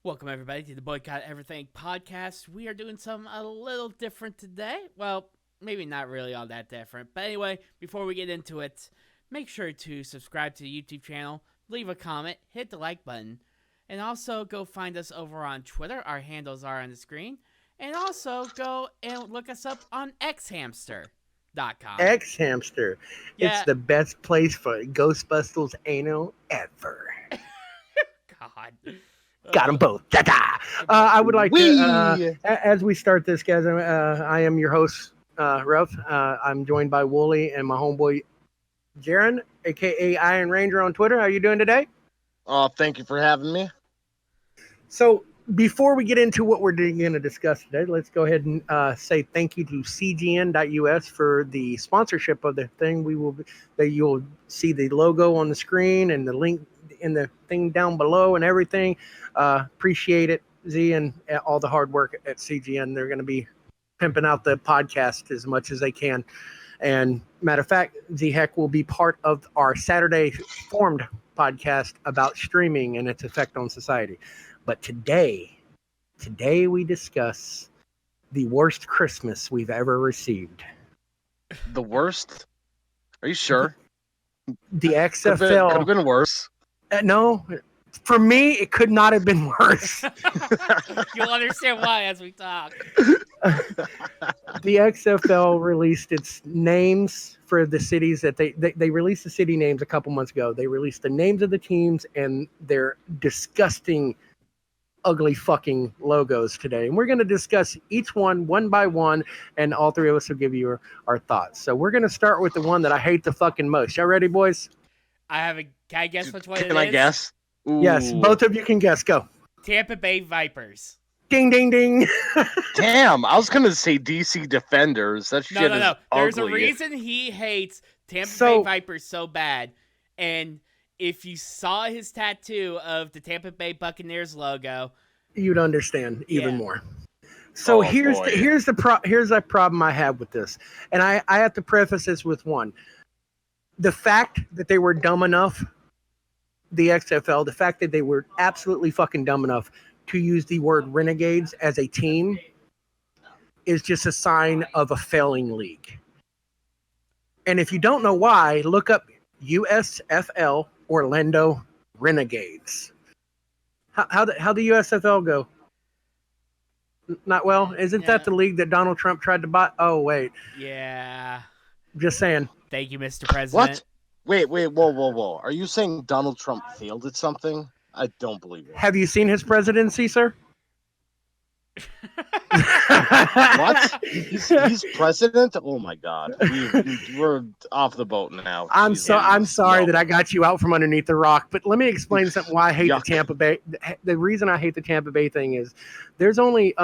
Welcome, everybody, to the Boycott Everything podcast. We are doing something a little different today. Well, maybe not really all that different. But anyway, before we get into it, make sure to subscribe to the YouTube channel, leave a comment, hit the like button, and also go find us over on Twitter. Our handles are on the screen. And also go and look us up on xhamster.com. X Hamster. It's Yeah, the best place for Ghostbusters anal ever. God. Got them both. Ta-ta! I would like to, Wee! as we start this, guys, I am your host, Ruff. I'm joined by Wooly and my homeboy, Jaron, a.k.a. Iron Ranger on Twitter. How you doing today? Thank you for having me. So before we get into what we're going to discuss today, let's go ahead and say thank you to cgn.us for the sponsorship of the thing. You'll see the logo on the screen and the link in the thing down below and everything. Appreciate it, Z, and all the hard work at CGN. They're going to be pimping out the podcast as much as they can. And matter of fact, Z Heck will be part of our Saturday formed podcast about streaming and its effect on society. But today we discuss the worst Christmas we've ever received. The worst? Are you sure? The Could XFL. have been worse. No, for me, it could not have been worse. You'll understand why as we talk. The XFL released its names for the cities that they released the city names a couple months ago. They released the names of the teams and their disgusting, ugly fucking logos today. And we're going to discuss each one by one, and all three of us will give you our thoughts. So we're going to start with the one that I hate the fucking most. Y'all ready, boys? Can I guess which one it is? Can I guess? Ooh. Yes, both of you can guess. Go. Tampa Bay Vipers. Ding, ding, ding. Damn, I was gonna say DC Defenders. That shit No. is There's ugly. a reason he hates Tampa So- Bay Vipers so bad. And if you saw his tattoo of the Tampa Bay Buccaneers logo, You'd understand even Yeah. more. So Oh, here's boy. the problem I have with this, and I have to preface this with one: the fact that they were dumb enough, the XFL, the fact that they were absolutely fucking dumb enough to use the word Renegades as a team is just a sign of a failing league. And if you don't know why, look up USFL Orlando Renegades. How the USFL go? Not well. Isn't that Yeah. the league that Donald Trump tried to buy? Oh wait, yeah. just saying. Thank you, Mr. President. What? Wait, whoa. Are you saying Donald Trump failed at something? I don't believe it. Have you seen his presidency, sir? What? He's president? Oh my god. We're off the boat now. I'm Jesus. sorry No. that I got you out from underneath the rock, but let me explain something why I hate the Yuck. Tampa Bay. The reason I hate the Tampa Bay thing is there's only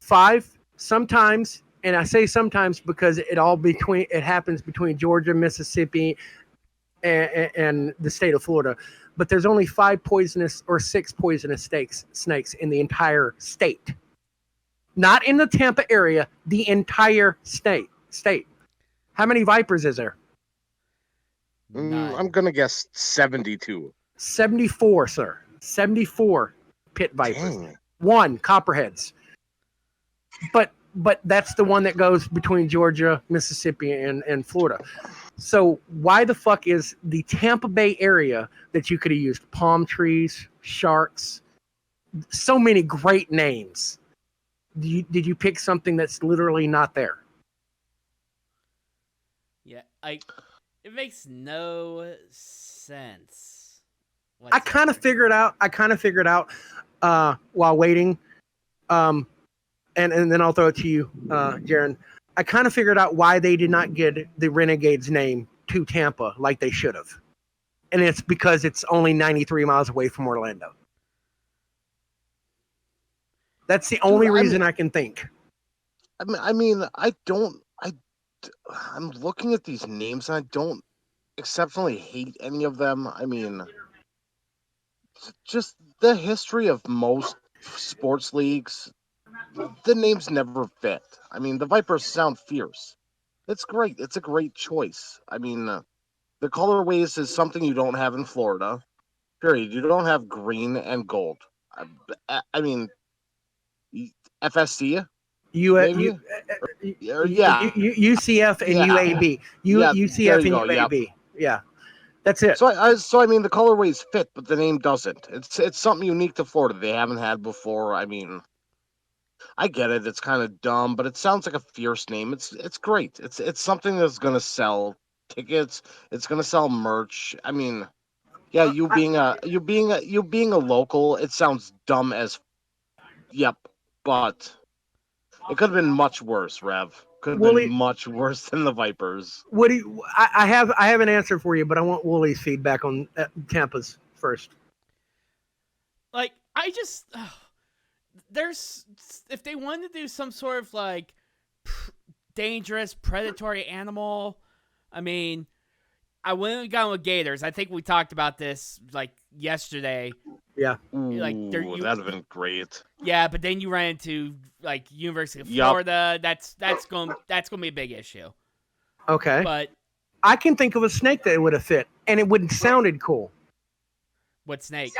5 sometimes, and I say sometimes because it happens between Georgia, Mississippi, and the state of Florida. But there's only 5 poisonous or 6 poisonous snakes in the entire state. Not in the Tampa area, the entire state. How many vipers is there? None. I'm gonna guess 72. 74, sir. 74 pit vipers. Dang. 1 copperheads. But that's the one that goes between Georgia, Mississippi, and Florida. So why the fuck is the Tampa Bay area that you could have used palm trees, sharks, so many great names? Did you pick something that's literally not there? Yeah, it makes no sense. I kind of figured out while waiting, and then I'll throw it to you, Jaron. I kind of figured out why they did not get the Renegades name to Tampa like they should have, and it's because it's only 93 miles away from Orlando. That's the only reason I can think. I'm looking at these names and I don't exceptionally hate any of them. I mean, just the history of most sports leagues, the names never fit. I mean, the Vipers sound fierce. It's great. It's a great choice. I mean, the colorways is something you don't have in Florida. Period. You don't have green and gold. I mean, FSC U, maybe. U, Yeah, UCF and yeah, UAB. yeah. There UCF you and go. Yep. UAB. Yeah, that's it. So I mean, the colorways fit, but the name doesn't. It's something unique to Florida they haven't had before. I mean, I get it. It's kind of dumb, but it sounds like a fierce name. It's great. It's something that's gonna sell tickets. It's gonna sell merch. I mean, yeah, you being a local. It sounds dumb as yep, but it could have been much worse. Rev could have been Wooly, much worse than the Vipers. what do you, I have an answer for you, but I want Woolie's feedback on Tampa's first. Like, I just there's if they wanted to do some sort of like dangerous predatory animal, I mean, I wouldn't have gone with gators. I think we talked about this like yesterday. Yeah. Like Ooh, that'd have been great. yeah, but then you ran into like University of Yup. Florida. That's going to be a big issue. Okay. But I can think of a snake that would have fit, and it would have sounded cool. what snake?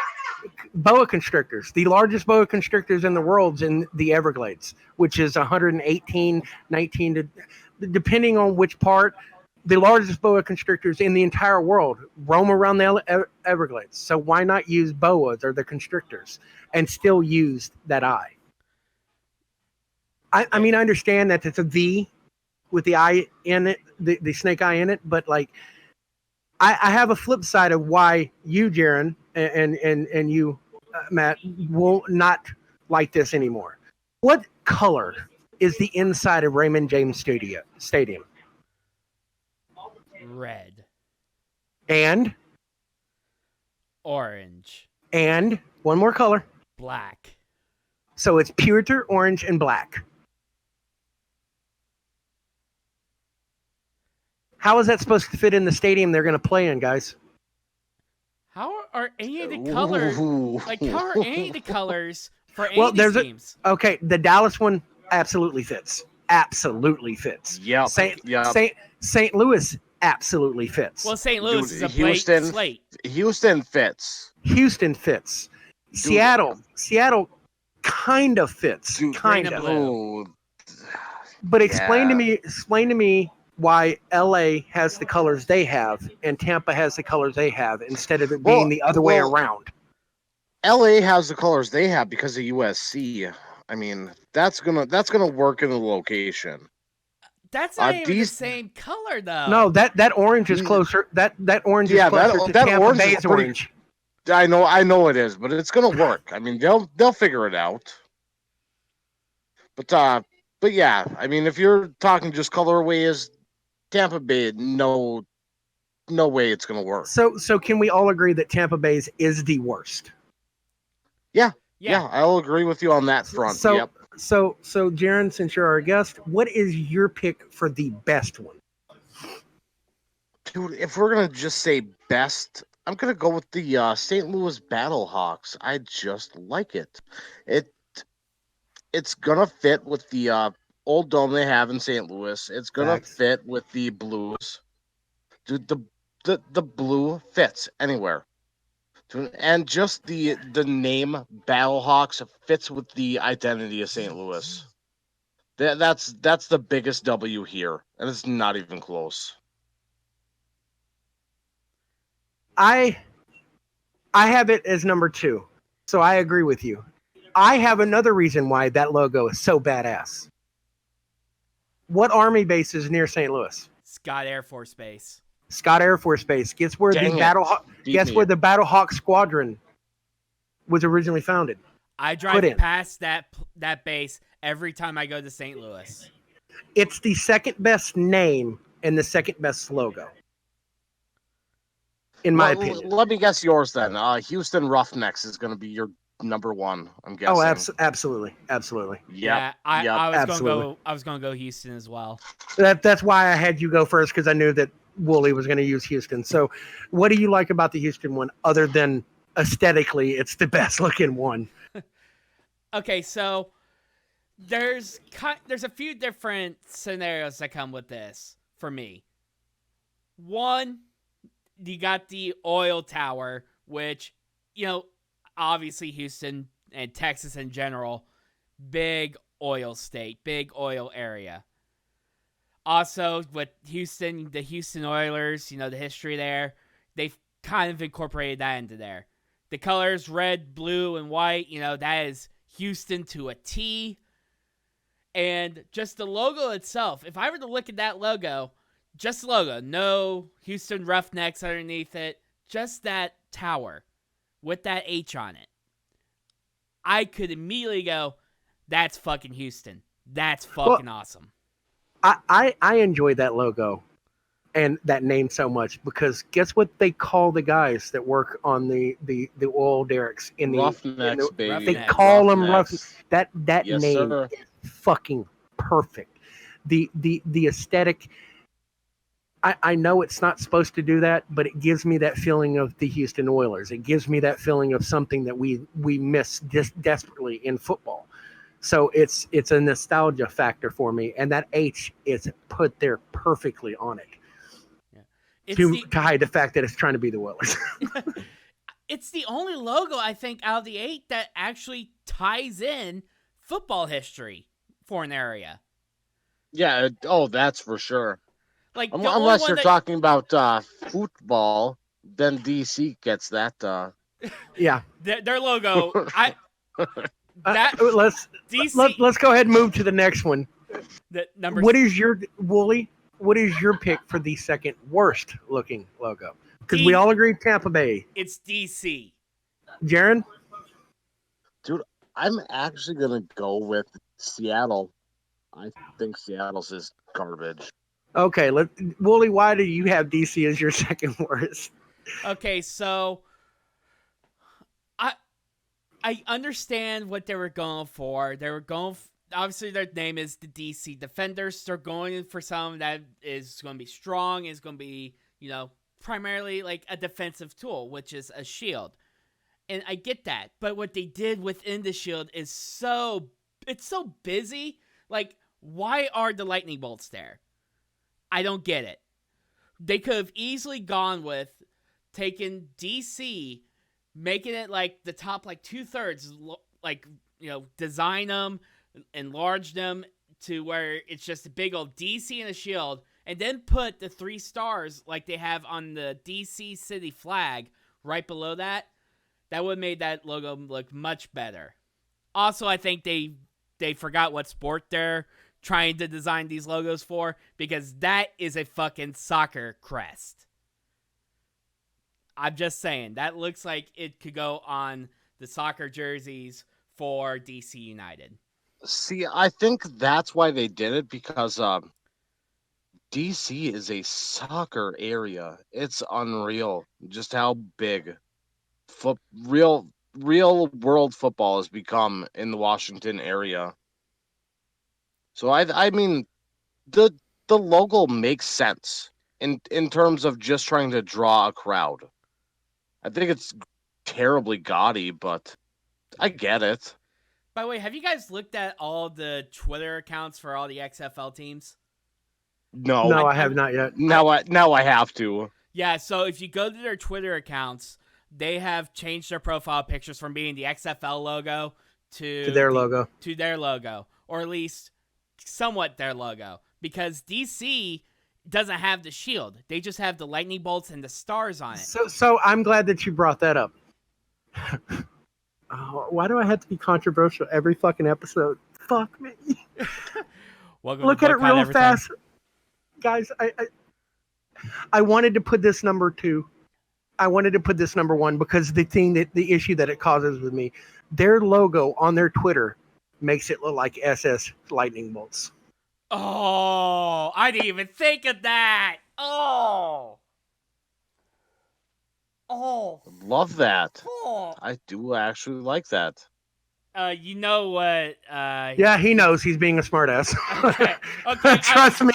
Boa constrictors, the largest boa constrictors in the world's in the Everglades, which is 118, 19 to, depending on which part, the largest boa constrictors in the entire world roam around the Everglades. So why not use boas or the constrictors and still use that eye? I mean, I understand that it's a V with the eye in it, the snake eye in it, but like, I have a flip side of why you, Jaron, and you, Matt, will not like this anymore. What color is the inside of Raymond James Stadium? Red, And orange, one more color. black. So it's pewter, orange, and black. How is that supposed to fit in the stadium they're going to play in, guys? How are any of the colors like? How are any of the colors for any of these teams? Okay, the Dallas one absolutely fits. Absolutely fits. Yep. St. Louis absolutely fits. Well, St.Louis is a Houston, slate. Houston fits. Houston fits. Dude. Seattle kind of fits. Dude, Kind green of. and blue. But explain to me why LA has the colors they have and Tampa has the colors they have instead of it being the other way around. LA has the colors they have because of USC. I mean, that's gonna work in the location. That's not even the same color though. No, that orange is closer. That orange is closer to that Tampa orange Bay's orange. I know it is, but it's gonna work. I mean, they'll figure it out. But yeah, I mean, if you're talking just colorways, Tampa Bay, no way it's gonna work. So can we all agree that Tampa Bay's is the worst? Yeah, I'll agree with you on that front. Yep. So Jaron, since you're our guest, what is your pick for the best one? Dude, if we're gonna just say best, I'm gonna go with the St. Louis Battlehawks. I just like it. It's gonna fit with the old dome they have in St. Louis. It's gonna fit with the Blues. Dude, the blue fits anywhere. And just the name Battlehawks fits with the identity of St. Louis. That's the biggest W here, and it's not even close. I have it as number 2, so I agree with you. I have another reason why that logo is so badass. What Army base is near St. Louis? Scott Air Force Base. Scott Air Force Base. Guess where the Battlehawk Squadron was originally founded? I drive past that base every time I go to St. Louis. It's the second best name and the second best logo, in my opinion. Let me guess yours then. Houston Roughnecks is going to be your number 1. I'm guessing. Oh, absolutely. Yep. Yeah, I was going to go Houston as well. That's why I had you go first, because I knew that Wooly was going to use Houston. So what do you like about the Houston one other than aesthetically it's the best looking one? Okay, so there's a few different scenarios that come with this for me. One, you got the oil tower, which, obviously Houston and Texas in general, big oil state, big oil area. Also, with Houston, the Houston Oilers, the history there, they've kind of incorporated that into there. The colors, red, blue, and white, that is Houston to a T. And just the logo itself, if I were to look at that logo, just the logo, no Houston Roughnecks underneath it, just that tower with that H on it, I could immediately go, that's fucking Houston. That's fucking awesome. I enjoy that logo and that name so much because guess what they call the guys that work on the oil derricks in the Roughnecks, baby. They call them Roughnecks. That Yes, name sir. is fucking perfect. The aesthetic. I know it's not supposed to do that, but it gives me that feeling of the Houston Oilers. It gives me that feeling of something that we miss desperately in football. So it's a nostalgia factor for me, and that H is put there perfectly on it. Yeah. To hide the fact that it's trying to be the Oilers. It's the only logo, I think, out of the 8 that actually ties in football history for an area. Yeah, that's for sure. Like unless you're talking about football, then DC gets that. Yeah, their logo. Let's go ahead and move to the next one. What is your Wooly? What is your pick for the second worst looking logo? Because we all agree Tampa Bay. It's DC. Jaron? Dude, I'm actually gonna go with Seattle. I think Seattle's is garbage. Okay, Wooly, why do you have DC as your second worst? Okay, so I understand what they were going for. They were going obviously their name is the DC Defenders. They're going for something that is going to be strong, is going to be, primarily like a defensive tool, which is a shield. And I get that, but what they did within the shield is so busy. Like, why are the lightning bolts there? I don't get it. They could have easily gone with taking DC, making it like the top like 2/3, like, design them, enlarge them to where it's just a big old DC and a shield, and then put the 3 stars like they have on the DC city flag right below that. That would have made that logo look much better. Also, I think they forgot what sport they're trying to design these logos for, because that is a fucking soccer crest. I'm just saying, that looks like it could go on the soccer jerseys for DC United. See, I think that's why they did it, because DC is a soccer area. It's unreal just how big real world football has become in the Washington area. So I mean, the logo makes sense in terms of just trying to draw a crowd. I think it's terribly gaudy, but I get it. By the way, have you guys looked at all the Twitter accounts for all the XFL teams? No, I have not yet. Now I have to. Yeah, so if you go to their Twitter accounts, they have changed their profile pictures from being the XFL logo to their logo. To their logo, or at least somewhat their logo, because DC doesn't have the shield. They just have the lightning bolts and the stars on it. So I'm glad that you brought that up. Why do I have to be controversial every fucking episode? Fuck me. Look at it real fast. Guys, I wanted to put this number 2. I wanted to put this number 1 because the issue that it causes with me, their logo on their Twitter makes it look like SS lightning bolts. Oh, I didn't even think of that. Oh. Love that. Oh. I do actually like that. You know what? Yeah, he knows he's being a smartass. Okay. Trust me.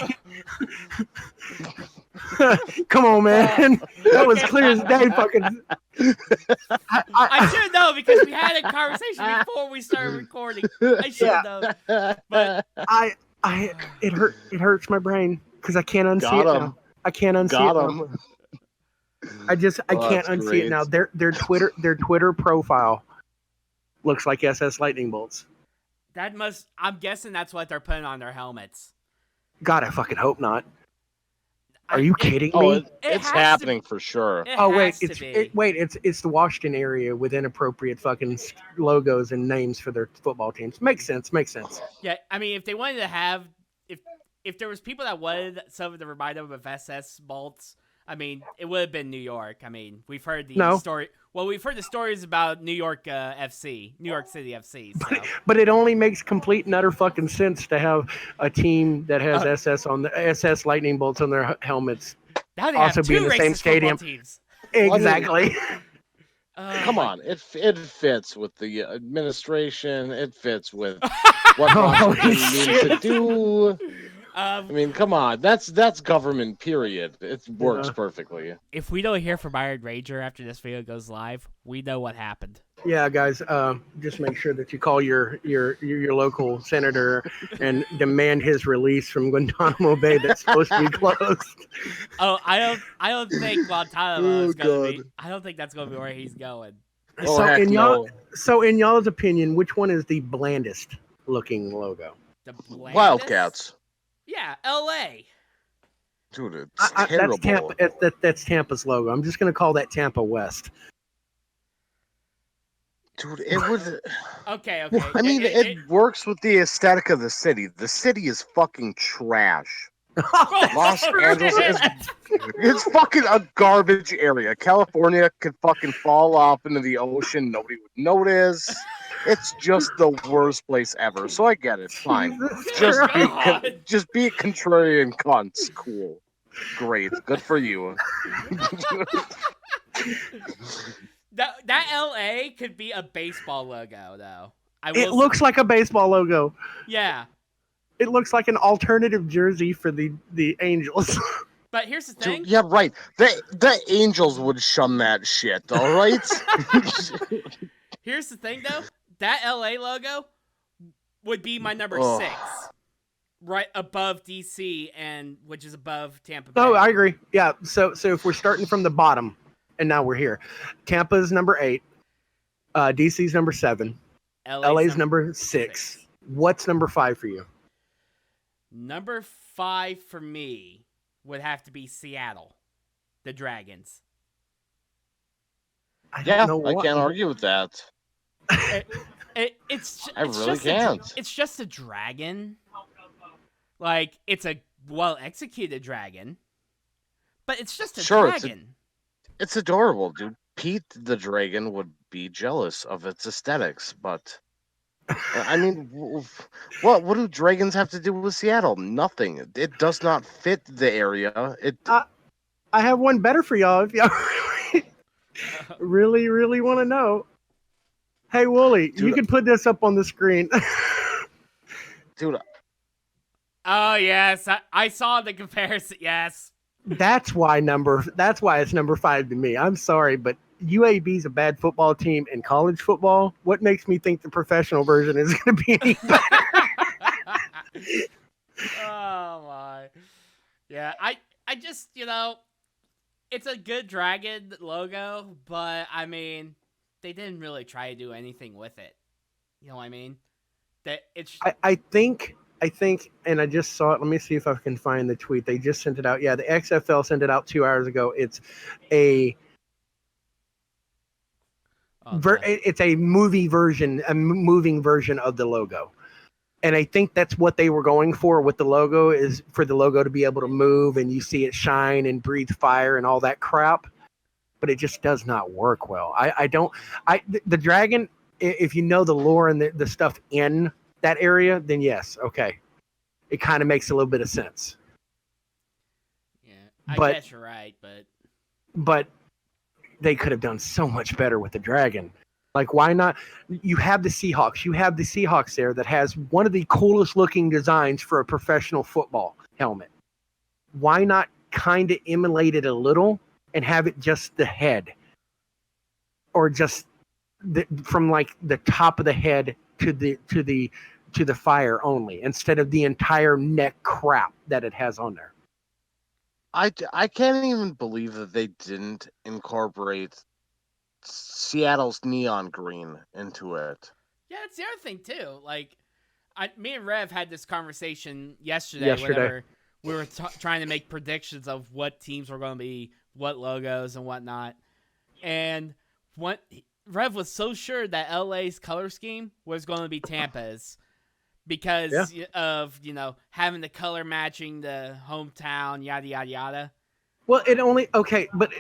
Come on, man. That was clear as day. Fucking. I should know, because we had a conversation before we started recording. I should know. But it hurts my brain because I can't unsee it now. I can't unsee it now. I can't unsee it now. Their Twitter profile Looks like SS lightning bolts. I'm guessing that's what they're putting on their helmets. God, I fucking hope not. Are you kidding Oh, me? it's happening for sure. It Oh wait, has to be. it's the Washington area with inappropriate fucking logos and names for their football teams. Makes sense. Yeah, I mean, if they wanted to have, if there was people that wanted something to remind them of SS bolts, I mean, it would have been New York. I mean, we've heard the story. Well, we've heard the stories about New York FC, New York City FC. So. But it only makes complete and utter fucking sense to have a team that has SS lightning bolts on their helmets. Now they also have be in two the same racist stadium. football teams. Exactly. Come on, it fits with the administration. It fits with what Washington needs to do. I mean, come on, that's government. Period. It works perfectly. If we don't hear from Iron Ranger after this video goes live, we know what happened. Yeah, guys, just make sure that you call your local senator and demand his release from Guantanamo Bay. That's supposed to be closed. Oh, I don't think Guantanamo is going to be. I don't think that's going to be where he's going. So in y'all's opinion, which one is the blandest looking logo? The blandest? Wildcats. Yeah, L.A. Dude, it's terrible. That's Tampa's logo. I'm just gonna call that Tampa West. Dude, it was. Okay. I mean, it works with the aesthetic of the city. The city is fucking trash. Los Angeles it's fucking a garbage area. California could fucking fall off into the ocean. Nobody would notice. It's just the worst place ever. So I get it. Fine. Just be a contrarian cunts. Cool. Great. Good for you. That LA could be a baseball logo, though. It looks like a baseball logo. Yeah. It looks like an alternative jersey for the Angels. But here's the thing. Yeah, right. The Angels would shun that shit, all right? Here's the thing, though. That LA logo would be my number 6. Right above DC, and which is above Tampa Bay. Oh, I agree. Yeah, so if we're starting from the bottom, and now we're here. Tampa's number 8. DC's number 7. LA's number 6. What's number 5 for you? Number 5 for me would have to be Seattle, the Dragons. I can't argue with that. It's I really can't. It's just a dragon. Like, it's a well-executed dragon, but it's just a dragon. It's adorable, dude. Pete the Dragon would be jealous of its aesthetics, but I mean, what do dragons have to do with Seattle? Nothing. It does not fit the area. I have one better for y'all if y'all really want to know. Hey, Wooly, dude, you can put this up on the screen. Dude. Oh, yes. I saw the comparison. Yes. That's why it's number 5 to me. I'm sorry, but UAB's a bad football team in college football. What makes me think the professional version is going to be any better? Oh, my. Yeah, I just, it's a good dragon logo, but, I mean, they didn't really try to do anything with it. You know what I mean? I think, and I just saw it. Let me see if I can find the tweet. They just sent it out. Yeah, the XFL sent it out 2 hours ago. It's a it's a moving version of the logo. And I think that's what they were going for with the logo, is for the logo to be able to move and you see it shine and breathe fire and all that crap. But it just does not work well. The dragon, if you know the lore and the stuff in that area, then yes, okay. It kind of makes a little bit of sense. Yeah, I guess you're right, but they could have done so much better with the dragon. Like, why not? You have the Seahawks. You have the Seahawks there that has one of the coolest looking designs for a professional football helmet. Why not kind of emulate it a little and have it just the head, or just from like the top of the head to the fire only, instead of the entire neck crap that it has on there? I can't even believe that they didn't incorporate Seattle's neon green into it. Yeah, that's the other thing too. Like, me and Rev had this conversation yesterday. Yesterday. Whenever we were trying to make predictions of what teams were going to be, what logos and whatnot, and what Rev was so sure that LA's color scheme was going to be Tampa's because of having the color matching the hometown, yada yada yada. Well, but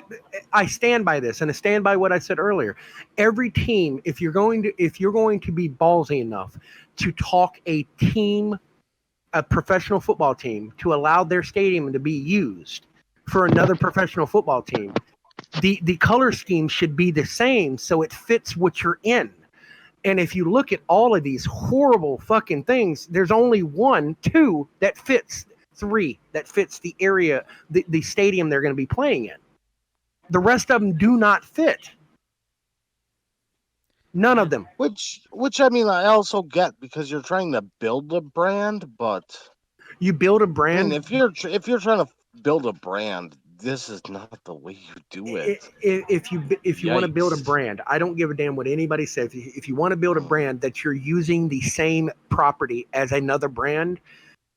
I stand by this, and I stand by what I said earlier. Every team, if you're going to be ballsy enough to talk a professional football team, to allow their stadium to be used for another professional football team, the color scheme should be the same so it fits what you're in. And if you look at all of these horrible fucking things, there's only 1, 2 that fits. 3 that fits the area, the stadium they're going to be playing in. The rest of them do not fit. None of them. Which I mean, I also get because you're trying to build a brand, but you build a brand. I mean, if you're trying to build a brand, this is not the way you do it. If you want to build a brand, I don't give a damn what anybody says. If you want to build a brand that you're using the same property as another brand,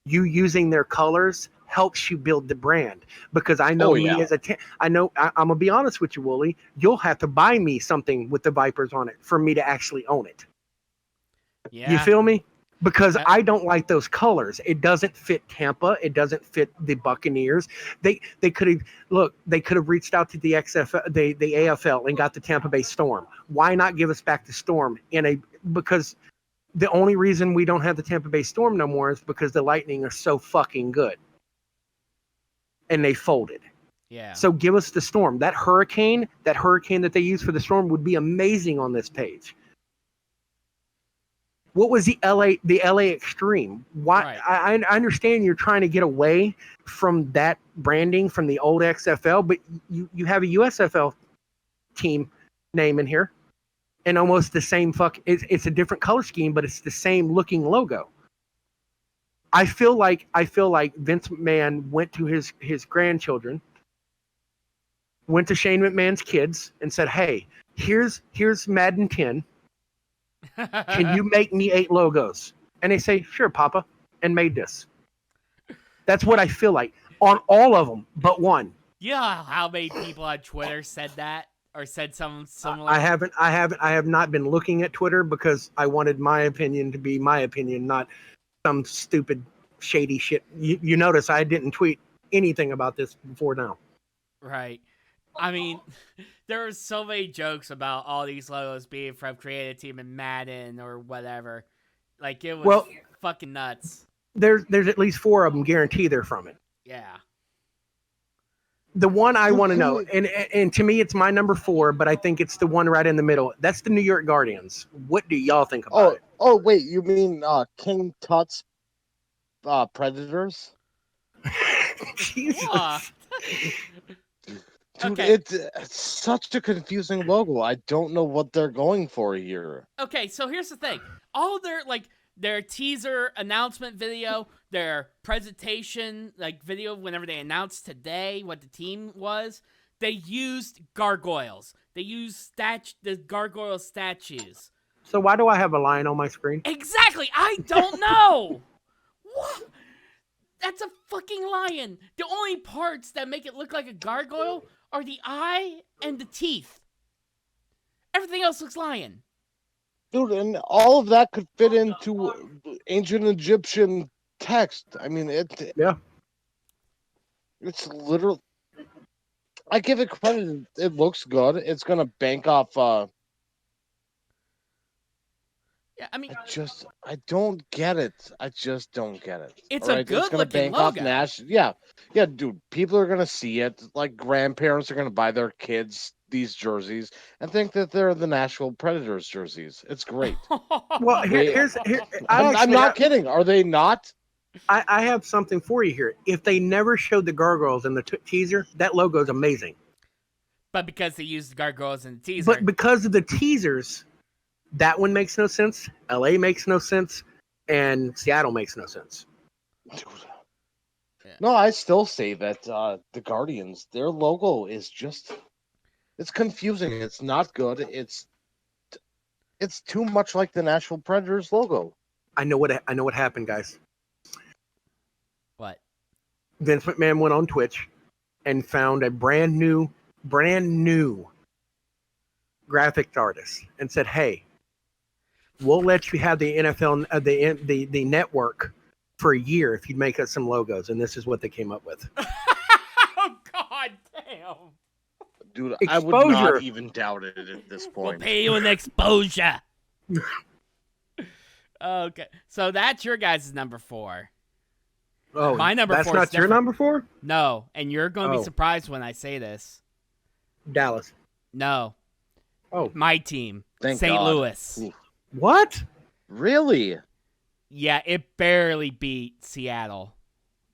you using their colors helps you build the brand. Because I know I'm gonna be honest with you, Wooly. You'll have to buy me something with the Vipers on it for me to actually own it. Yeah. You feel me? Because I don't like those colors. It doesn't fit Tampa. It doesn't fit the Buccaneers. They could have reached out to the XFL, the AFL, and got the Tampa Bay Storm. Why not give us back the Storm because the only reason we don't have the Tampa Bay Storm no more is because the Lightning are so fucking good. And they folded. Yeah. So give us the Storm. That hurricane that they use for the Storm would be amazing on this page. What was the LA Extreme? Why? Right. I understand you're trying to get away from that branding from the old XFL, but you have a USFL team name in here. And almost the same it's a different color scheme, but it's the same looking logo. I feel like Vince McMahon went to his grandchildren, went to Shane McMahon's kids, and said, "Hey, here's Madden 10. Can you make me 8 logos?" And they say, "Sure, Papa," and made this. That's what I feel like on all of them, but one. Yeah, how many people on Twitter said that? Or said something similar? I have not been looking at Twitter because I wanted my opinion to be my opinion, not some stupid shady shit. You notice I didn't tweet anything about this before now. Right. I mean, there were so many jokes about all these logos being from Creative Team and Madden or whatever. Like, it was fucking nuts. There's at least 4 of them guaranteed they're from it. Yeah. The one I want to know, and to me it's my number 4, but I think it's the one right in the middle. That's the New York Guardians. What do y'all think about it? Oh, wait, you mean King Tut's Predators? Jesus. Dude, okay. It's such a confusing logo. I don't know what they're going for here. Okay, so here's the thing. All their teaser announcement video, their presentation video whenever they announced today what the team was, they used gargoyles. They used the gargoyle statues. So why do I have a lion on my screen? Exactly. I don't know. What? That's a fucking lion. The only parts that make it look like a gargoyle are the eye and the teeth. Everything else looks lion. Dude, and all of that could fit into ancient Egyptian text. I mean, it's literal. I give it credit. It looks good. It's gonna bank off. Yeah, I mean, I don't get it. I just don't get it. It's a good-looking logo. Yeah, dude. People are gonna see it. Like grandparents are gonna buy their kids these jerseys and think that they're the Nashville Predators jerseys. It's great. Well, I'm not kidding. Are they not? I have something for you here. If they never showed the gargoyles in the teaser, that logo is amazing. But because they used the gargoyles in the teaser. But because of the teasers, that one makes no sense. LA makes no sense. And Seattle makes no sense. Dude. Yeah. No, I still say that the Guardians, their logo is just... It's confusing. It's not good. It's too much like the Nashville Predators logo. I know what happened, guys. What? Vince McMahon went on Twitch and found a brand new graphics artist and said, "Hey, we'll let you have the NFL the network for a year if you make us some logos." And this is what they came up with. Oh, God damn. Dude, Exposure. I would not even doubt it at this We'll point. pay you an exposure. Okay, so that's your guys' number 4. Oh, My number that's 4 is not your different. number 4? No, and you're going to Oh. be surprised when I say this. Dallas. No. Oh. My team, Thank St. God. Louis. Ooh. What? Really? Yeah, it barely beat Seattle.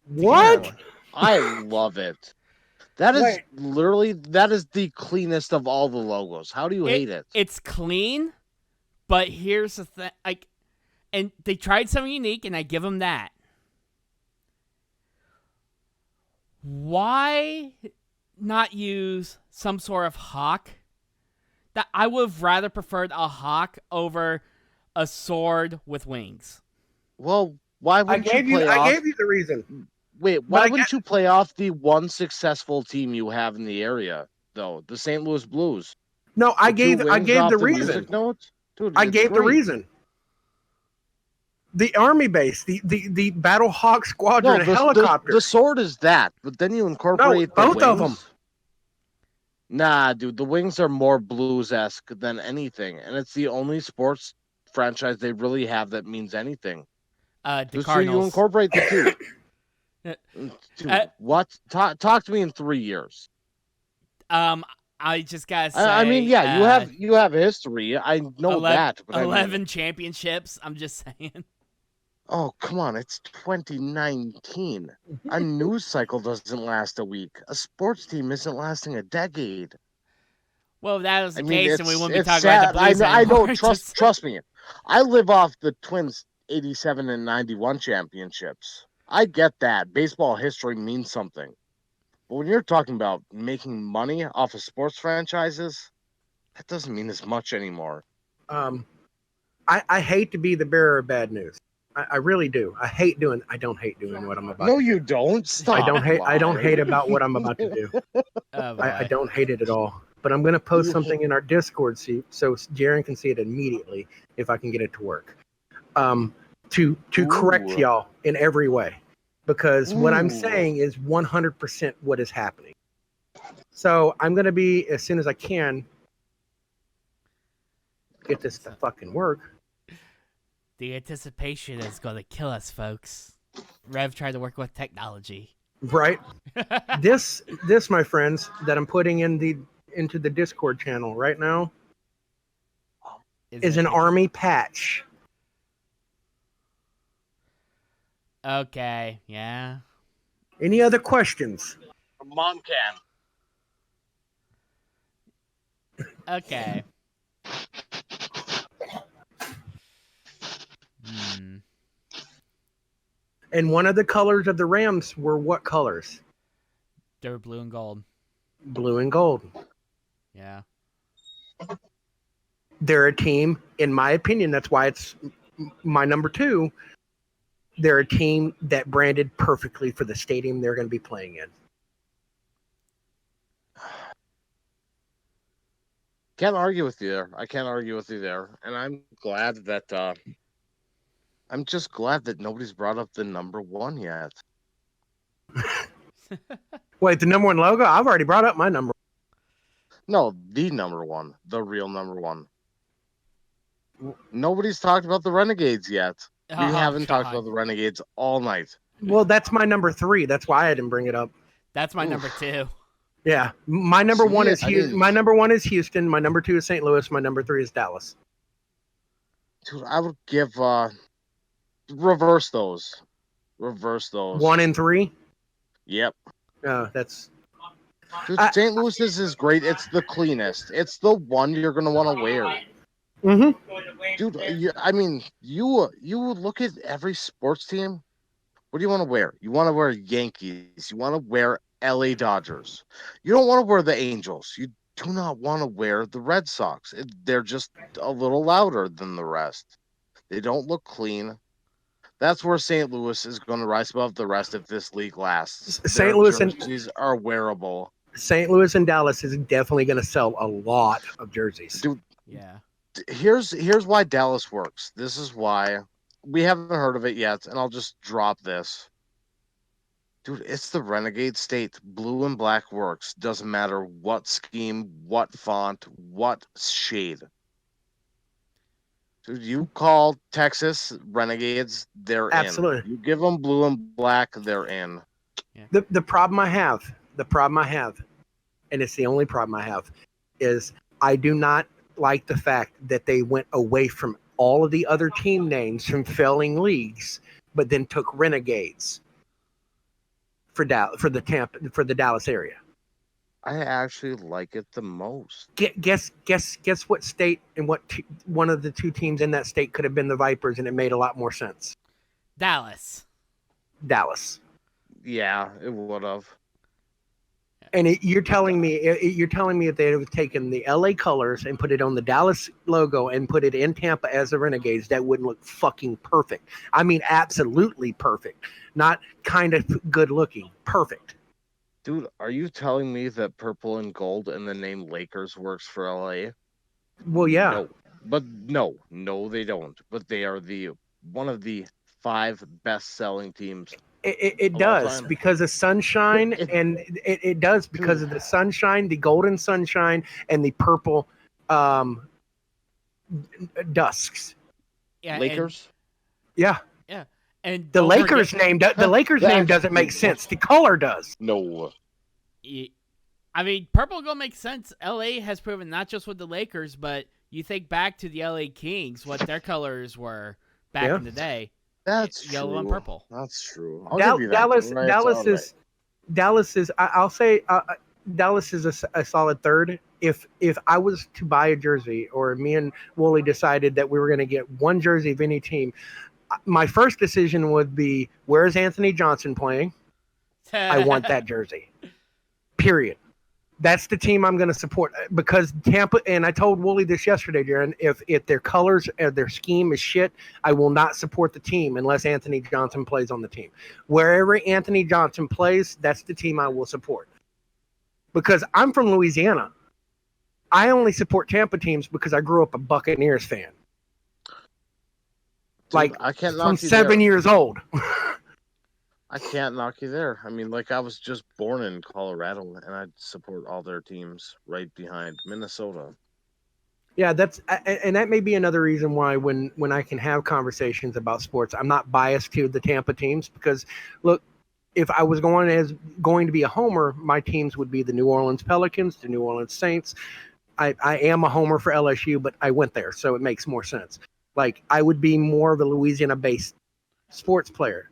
What? I love it. That is Wait. literally the cleanest of all the logos. How do you hate it? It's clean, but here's the thing. And they tried something unique, and I give them that. Why not use some sort of hawk? That I would have rather preferred a hawk over a sword with wings. Well, why I wouldn't gave you you play off? I gave you the reason. Wait, but why I wouldn't you play off the one successful team you have in the area, though? The St. Louis Blues. No, I The two gave wings the off reason. music notes? Dude, I it's gave the great. reason. The Army base, the Battle Hawk Squadron helicopter. The sword is that, but then you incorporate the both wings. of them. Nah, dude, the wings are more Blues-esque than anything, and it's the only sports franchise they really have that means anything. The So you Cardinals. incorporate the two. Dude, what? Talk to me in 3 years. I just gotta say. I mean, yeah, you have history. I know that, but 11 championships. I'm just saying. Oh, come on, it's 2019. A news cycle doesn't last a week. A sports team isn't lasting a decade. Well, if that was the I mean, case, then we wouldn't be it's talking sad. about the Blues I know. anymore. Trust me. I live off the Twins' 87 and 91 championships. I get that. Baseball history means something. But when you're talking about making money off of sports franchises, that doesn't mean as much anymore. I hate to be the bearer of bad news. I really do. I don't hate doing what I'm about to do. No, you don't. Stop. I don't hate about what I'm about to do. Oh, I boy. don't hate it at all. But I'm going to post something in our Discord so Jaren can see it immediately if I can get it to work. To correct Ooh. y'all in every way, because what I'm Ooh. saying is 100% what is happening. So I'm going to be, as soon as I can, get this to fucking work. The anticipation is going to kill us, folks. Rev tried to work with technology. Right. This, my friends, that I'm putting into the Discord channel right now is an Army patch. Okay, yeah. Any other questions? Mom can. Okay. And one of the colors of the Rams were what colors? They were blue and gold. Blue and gold. Yeah. They're a team, in my opinion, that's why it's my number 2. They're a team that branded perfectly for the stadium they're going to be playing in. Can't argue with you there. I can't argue with you there. And I'm glad that I'm just glad that nobody's brought up the number 1 yet. Wait, the number 1 logo? I've already brought up my number. No, the number 1. The real number 1. Nobody's talked about the Renegades yet. We haven't talked about the Renegades all night. Well, that's my number 3. That's why I didn't bring it up. That's my number 2. Yeah, my number 1 is Houston. My number 1 is Houston. My number 2 is St. Louis. My number 3 is Dallas. Dude, I would give reverse those. 1 and 3. Yep. That's. Dude, St. Louis's is great. It's the cleanest. It's the one you're gonna want to wear. Mm-hmm. Dude, you look at every sports team. What do you want to wear? You want to wear Yankees. You want to wear LA Dodgers. You don't want to wear the Angels. You do not want to wear the Red Sox. They're just a little louder than the rest. They don't look clean. That's where St. Louis is going to rise above the rest if this league lasts. St. Their Louis and jerseys are wearable. St. Louis and Dallas is definitely going to sell a lot of jerseys. Dude, Yeah. here's why Dallas works. This is why we haven't heard of it yet, and I'll just drop this. Dude, it's the Renegade State. Blue and black works. Doesn't matter what scheme, what font, what shade. Dude, you call Texas Renegades, they're Absolutely. in. You give them blue and black, they're in. The problem I have, and it's the only problem I have, is I do not like the fact that they went away from all of the other team names from failing leagues, but then took Renegades for the Dallas area. I actually like it the most. Guess what state and what one of the two teams in that state could have been the Vipers, and it made a lot more sense. Dallas. Yeah, it would have. And you're telling me if they have taken the LA colors and put it on the Dallas logo and put it in Tampa as the Renegades, that wouldn't look fucking perfect. I mean, absolutely perfect. Not kind of good looking. Perfect. Dude, are you telling me that purple and gold and the name Lakers works for LA? Well, yeah. No. But no, they don't. But they are one of the 5 best-selling teams. It does because of sunshine, and it does because of the sunshine, the golden sunshine, and the purple dusks. Yeah, Lakers? Yeah. And the Lakers name doesn't make sense. The color does. No. I mean, purple gold makes sense. LA has proven not just with the Lakers, but you think back to the LA Kings, what their colors were back in the day. That's yellow true. and purple. That's true. I'll give you that. Dallas is. I'll say Dallas is a solid third. If I was to buy a jersey, or me and Wooly decided that we were going to get one jersey of any team, my first decision would be, where's Anthony Johnson playing? I want that jersey. Period. That's the team I'm going to support, because Tampa, and I told Wooly this yesterday, Jaron, if their colors or their scheme is shit, I will not support the team unless Anthony Johnson plays on the team. Wherever Anthony Johnson plays, that's the team I will support. Because I'm from Louisiana. I only support Tampa teams because I grew up a Buccaneers fan. Dude, I can't from 7 years old. I can't knock you there. I mean, I was just born in Colorado, and I support all their teams right behind Minnesota. Yeah, and that may be another reason why when I can have conversations about sports, I'm not biased to the Tampa teams, because look, if I was going to be a homer, my teams would be the New Orleans Pelicans, the New Orleans Saints. I am a homer for LSU, but I went there, so it makes more sense. Like, I would be more of a Louisiana-based sports player,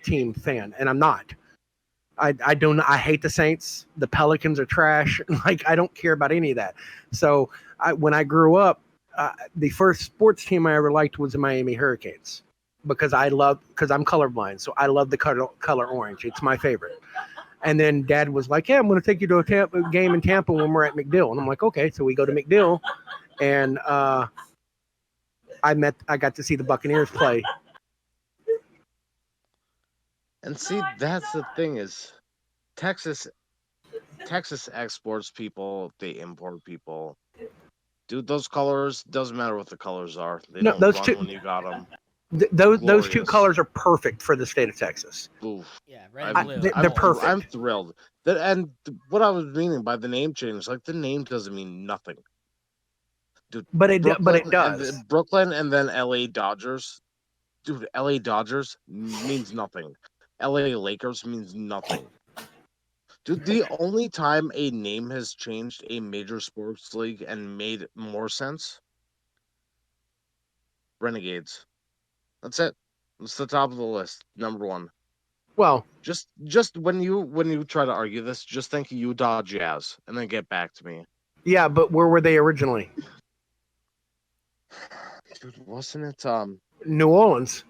team fan, and I'm not. I don't. I hate the Saints. The Pelicans are trash. Like, I don't care about any of that. So when I grew up, the first sports team I ever liked was the Miami Hurricanes, because I'm colorblind, so I love the color orange. It's my favorite. And then Dad was like, "Yeah, I'm going to take you to a game in Tampa when we're at McDill." And I'm like, "Okay." So we go to McDill, and I got to see the Buccaneers play. And see, that's the thing is, Texas exports people, they import people. Dude, those colors, doesn't matter what the colors are. They don't run when you got them. Those two colors are perfect for the state of Texas. Oof. Yeah, red and blue. They're perfect. I'm thrilled. And what I was meaning by the name change, the name doesn't mean nothing. Dude, but it does. Brooklyn and then LA Dodgers. Dude, LA Dodgers means nothing. LA Lakers means nothing. Dude, the only time a name has changed a major sports league and made more sense, Renegades. That's it. It's the top of the list, number 1. Well, just when you try to argue this, just think Utah Jazz and then get back to me. Yeah, but where were they originally? Dude, wasn't it New Orleans?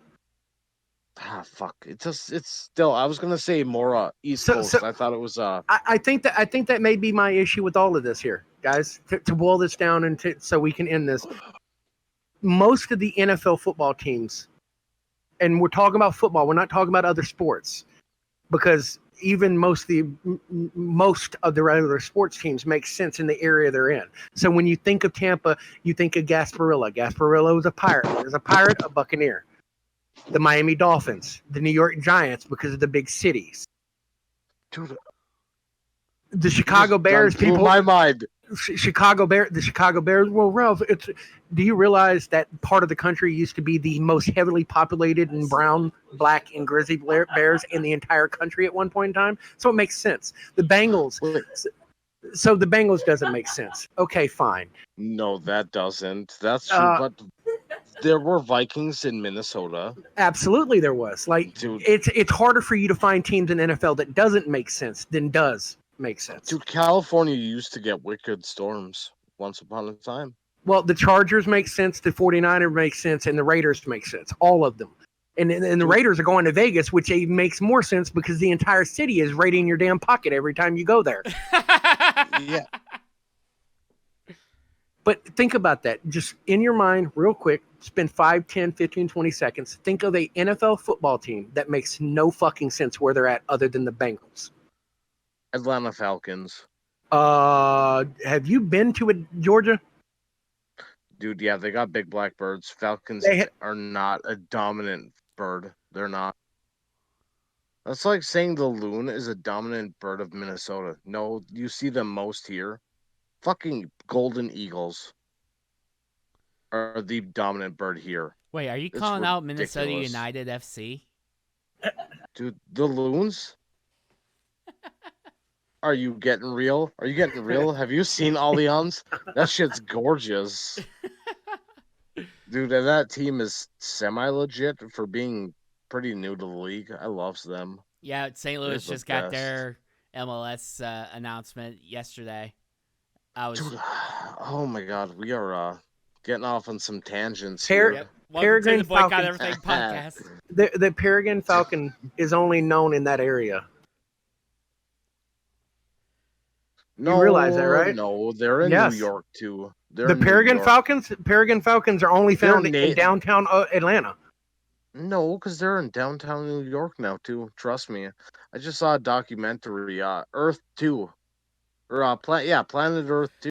Fuck. It's still. I was gonna say more East Coast. I thought it was I think that may be my issue with all of this here, guys. To boil this down and so we can end this. Most of the NFL football teams, and we're talking about football. We're not talking about other sports, because even most of the regular sports teams make sense in the area they're in. So when you think of Tampa, you think of Gasparilla. Gasparilla was a Pirate. There's a Pirate, a Buccaneer. The Miami Dolphins, the New York Giants, because of the big cities. dude. The Chicago Bears, Blew my mind. the Chicago Bears. Well, Ralph, do you realize that part of the country used to be the most heavily populated in brown, black, and grizzly bears in the entire country at one point in time? So it makes sense. The Bengals. So the Bengals doesn't make sense. Okay, fine. No, that doesn't. That's true, but there were Vikings in Minnesota. Absolutely, there was. Like, dude, it's harder for you to find teams in the NFL that doesn't make sense than does make sense. Dude, California used to get wicked storms once upon a time. Well, the Chargers make sense, the 49ers make sense, and the Raiders make sense. All of them. And the Raiders are going to Vegas, which makes more sense because the entire city is right in your damn pocket every time you go there. Yeah. But think about that. Just in your mind, real quick, spend 5, 10, 15, 20 seconds. Think of a NFL football team that makes no fucking sense where they're at other than the Bengals. Atlanta Falcons. Have you been to Georgia? Dude, yeah, they got big black birds. Falcons are not a dominant bird. They're not. That's like saying the loon is a dominant bird of Minnesota. No, you see them most here. Fucking golden eagles are the dominant bird here. Wait, are you calling out Minnesota United FC? Dude, the loons? Are you getting real? Are you getting real? Have you seen Allianz? That shit's gorgeous. Dude, and that team is semi-legit for being pretty new to the league. I love them. Yeah, St. Louis just got their MLS announcement yesterday. Dude, oh my God, we are getting off on some tangents here. Yep. Welcome to the Boycott Everything podcast. The Peregrine Falcon is only known in that area. No, you realize that, right? No, they're in New York too. The Peregrine Falcons are only found in downtown Atlanta. No, because they're in downtown New York now too. Trust me. I just saw a documentary, Earth 2. Or Planet Earth 2.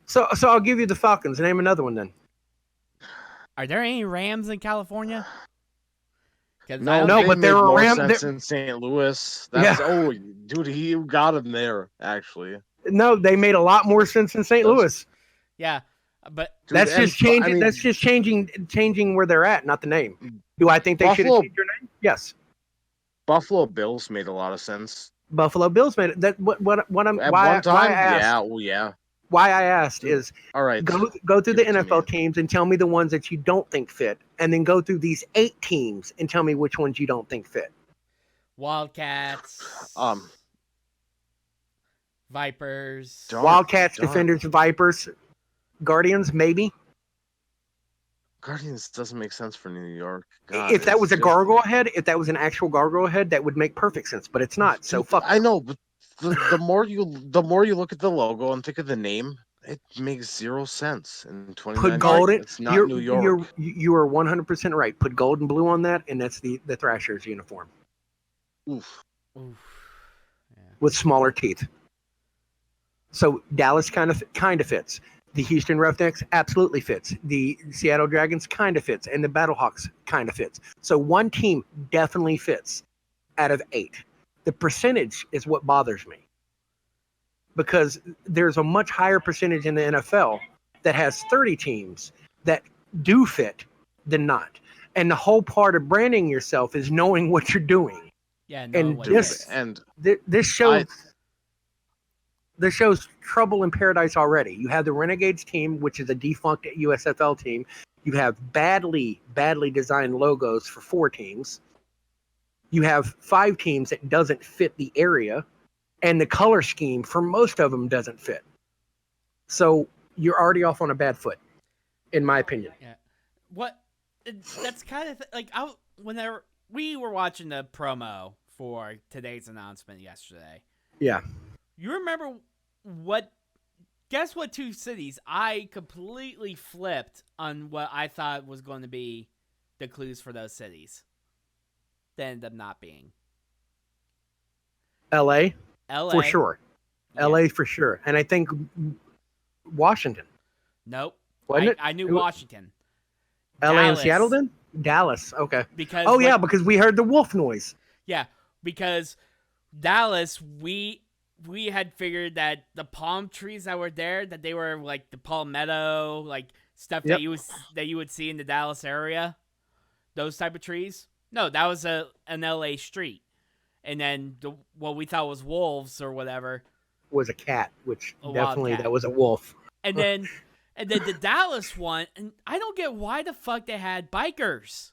So I'll give you the Falcons. Name another one then. Are there any Rams in California? No, but there are Rams in St. Louis. Oh, dude, he got him there actually. No, they made a lot more sense in St. Louis. Yeah, but dude, that's just changing. That's just changing where they're at, not the name. Do I think they should have changed their name? Yes. Buffalo Bills made a lot of sense. Buffalo Bills made it. That what I'm at why, one time. Why I asked, yeah, well, yeah. Why I asked is all right. Go through the NFL teams and tell me the ones that you don't think fit, and then go through these 8 teams and tell me which ones you don't think fit. Wildcats. Vipers. Wildcats, Defenders, Vipers, Guardians, maybe. Guardians doesn't make sense for New York. God, if that was a gargoyle head, if that was an actual gargoyle head, that would make perfect sense. But it's not. So fuck. I know, but the more you look at the logo and think of the name, it makes zero sense. In 2019, put gold in. It's not New York. You are 100% right. Put gold and blue on that, and that's the Thrashers uniform. Oof. Yeah. With smaller teeth. So Dallas kind of fits. The Houston Roughnecks absolutely fits. The Seattle Dragons kind of fits. And the Battlehawks kind of fits. So one team definitely fits out of 8. The percentage is what bothers me. Because there's a much higher percentage in the NFL that has 30 teams that do fit than not. And the whole part of branding yourself is knowing what you're doing. Yeah, and this shows... This shows trouble in paradise already. You have the Renegades team, which is a defunct USFL team. You have badly designed logos for 4 teams. You have 5 teams that doesn't fit the area, and the color scheme for most of them doesn't fit. So you're already off on a bad foot, in my opinion. Yeah. That's kind of like we were watching the promo for today's announcement yesterday. Yeah. You remember what? Guess what? Two cities I completely flipped on what I thought was going to be the clues for those cities. They ended up not being. L.A. L.A. for sure. Yeah. L.A. for sure. And I think Washington. Nope. Wasn't it? I knew Washington. L.A. and Dallas. Seattle then? Dallas. Okay. Because yeah, because we heard the wolf noise. Yeah, because Dallas, we had figured that the palm trees that were there, that they were like the palmetto, like stuff Yep. that you would see in the Dallas area, those type of trees. No, that was an LA street, and then what we thought was wolves or whatever Was a cat, which A wild definitely cat. that was a wolf. and then the Dallas one, and I don't get why the fuck they had bikers.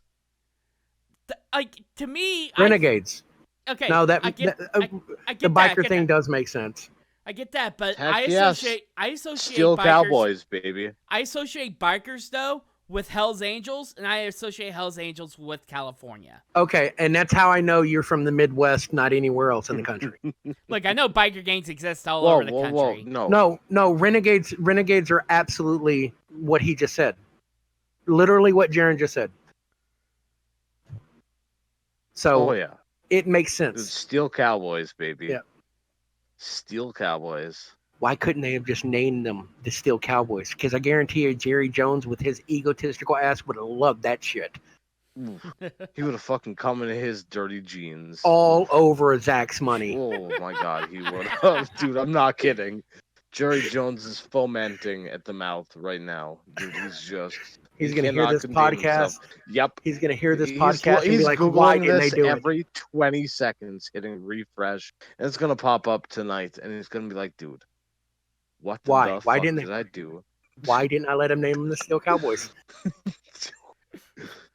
Like to me, Renegades. okay, No, that, I get the that, biker thing does make sense. I get that, but Heck I yes. associate Steel bikers, Cowboys, baby. I associate bikers though with Hell's Angels, and I associate Hell's Angels with California. Okay, and that's how I know you're from the Midwest, not anywhere else in the country. Look, I know biker gangs exist all over the country. No. No, renegades are absolutely what he just said. Literally what Jaron just said. So Oh, yeah. it makes It's sense. Steel Cowboys, baby. Yeah. Steel Cowboys. Why couldn't they have just named them the Steel Cowboys? Because I guarantee you Jerry Jones with his egotistical ass would have loved that shit. He would have fucking come in his dirty jeans. All over Zach's money. Oh my god, he would have. Dude, I'm not kidding. Jerry Jones is fomenting at the mouth right now. Dude, He's he going to hear cannot this contain podcast. himself. Yep. He's going to hear this He's- podcast and he's be like, Googling why didn't they this do it? every 20 seconds, hitting refresh, and it's gonna pop up tonight, and he's gonna be like, dude, what the Why? fuck Why didn't did I do? Why didn't I let him name them the Steel Cowboys?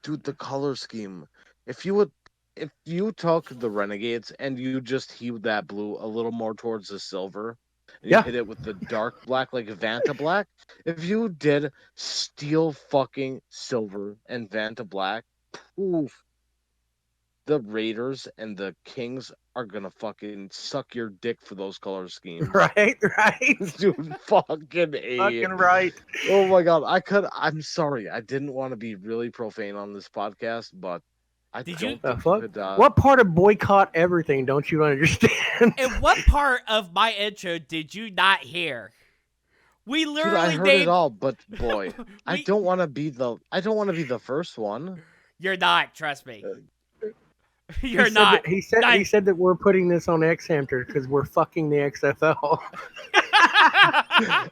Dude, the color scheme. If you took the Renegades and you just hued that blue a little more towards the silver, and you Yeah. hit it with the dark black like Vanta black, if you did steel fucking silver and Vanta black, poof, the Raiders and the Kings are gonna fucking suck your dick for those color schemes. Right? Dude, fucking A. Fucking right. Oh my god, I'm sorry. I didn't want to be really profane on this podcast, but I Did don't you- The think fuck? you could, What part of boycott everything don't you understand? And what part of my intro did you not hear? We Dude, literally I heard named. it all, but boy, I We- don't want to be the first one. You're not. Trust me. He You're said not. that- he said that we're putting this on X Hamster because we're fucking the XFL.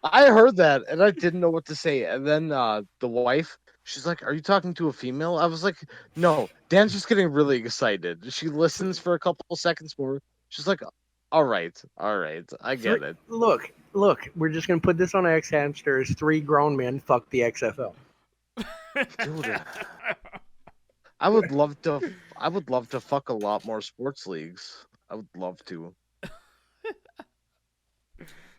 I heard that and I didn't know what to say. And then the wife, she's like, "Are you talking to a female?" I was like, "No." Dan's just getting really excited. She listens for a couple seconds more. She's like, all right, I get it." Look, we're just gonna put this on X Hamster as 3 grown men fuck the XFL. Dude, I would love to fuck a lot more sports leagues. I would love to.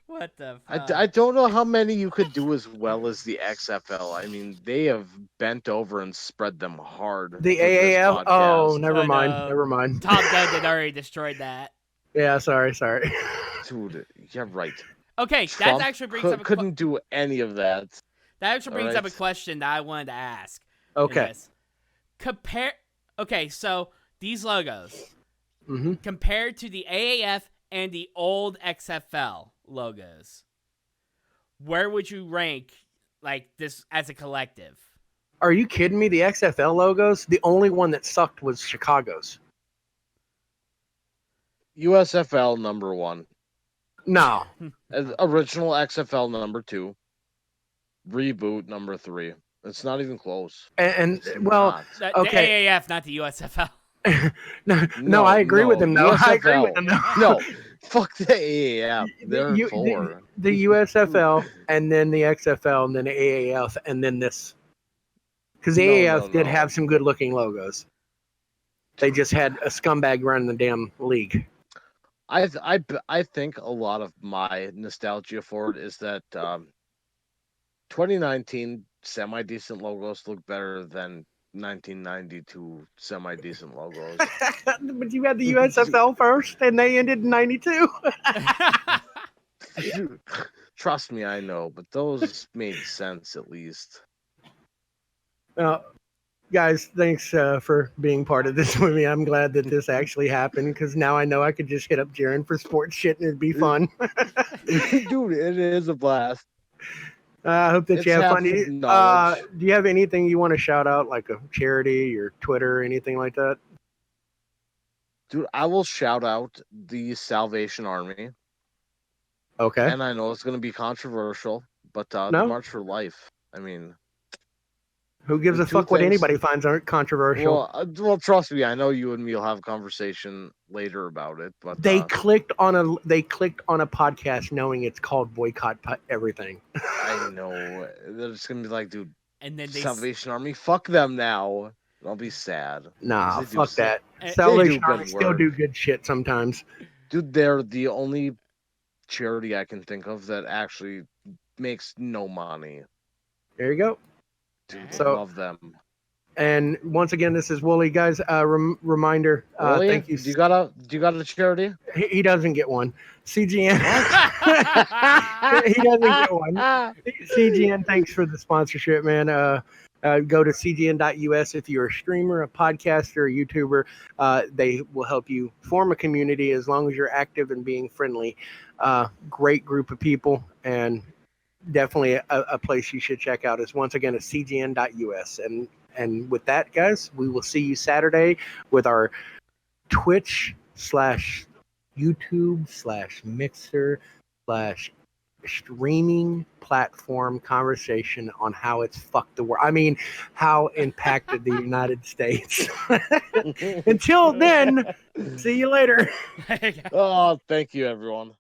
What the fuck? I don't know how many you could do as well as the XFL. I mean, they have bent over and spread them hard. The for this AAL? Oh, podcast. never Oh, mind. no. Never mind. Tom Gunn had already destroyed that. Yeah, sorry. Dude, yeah, right. Okay, Trump that actually brings up a couldn't do any of that. that actually brings up a Alright. question that I wanted to ask. in Okay. this. Okay, so these logos Mm-hmm. compared to the AAF and the old XFL logos, where would you rank like this as a collective? Are you kidding me? The XFL logos, the only one that sucked was Chicago's. USFL number 1. No. Original XFL number 2. Reboot number 3. It's not even close. And It's The Okay. AAF, not the USFL. no, I agree with him though. I agree USFL. with him though. No, fuck the AAF. They're You- four. The USFL and then the XFL and then the AAF and then this. Because the AAF did have some good looking logos. They just had a scumbag running the damn league. I think a lot of my nostalgia for it is that 2019 semi-decent logos look better than 1992 semi-decent logos. But you had the USFL first, and they ended in '92. Trust me, I know, but those made sense at least. Guys, thanks for being part of this with me. I'm glad that this actually happened because now I know I could just hit up Jaren for sports shit and it'd be fun. Dude, it is a blast. I hope that you It's have fun. half knowledge. Do you have anything you want to shout out, like a charity, your Twitter, anything like that? Dude, I will shout out the Salvation Army. Okay. And I know it's going to be controversial, but the No? March for Life. I mean, Who gives a fuck what anybody finds controversial? Well, trust me, I know you and me will have a conversation later about it. But they clicked on a podcast knowing it's called Boycott Everything. I know they're just gonna be like, dude, and then Salvation Army, fuck them now. I'll be sad. Nah, fuck that. They Salvation Army still do good shit sometimes. Dude, they're the only charity I can think of that actually makes no money. There you go. Dude, so, I love them. And once again, this is Wooly, guys. Reminder. Thank you. Do you got a charity? He doesn't get one. CGN. He doesn't get one. CGN, thanks for the sponsorship, man. Go to cgn.us if you're a streamer, a podcaster, a YouTuber. They will help you form a community as long as you're active and being friendly. Great group of people, and definitely a place you should check out is once again at cgn.us. And with that, guys, we will see you Saturday with our Twitch/YouTube/Mixer/streaming platform conversation on how it's fucked the world. I mean, how impacted the United States. Until then, see you later. Oh, thank you, everyone.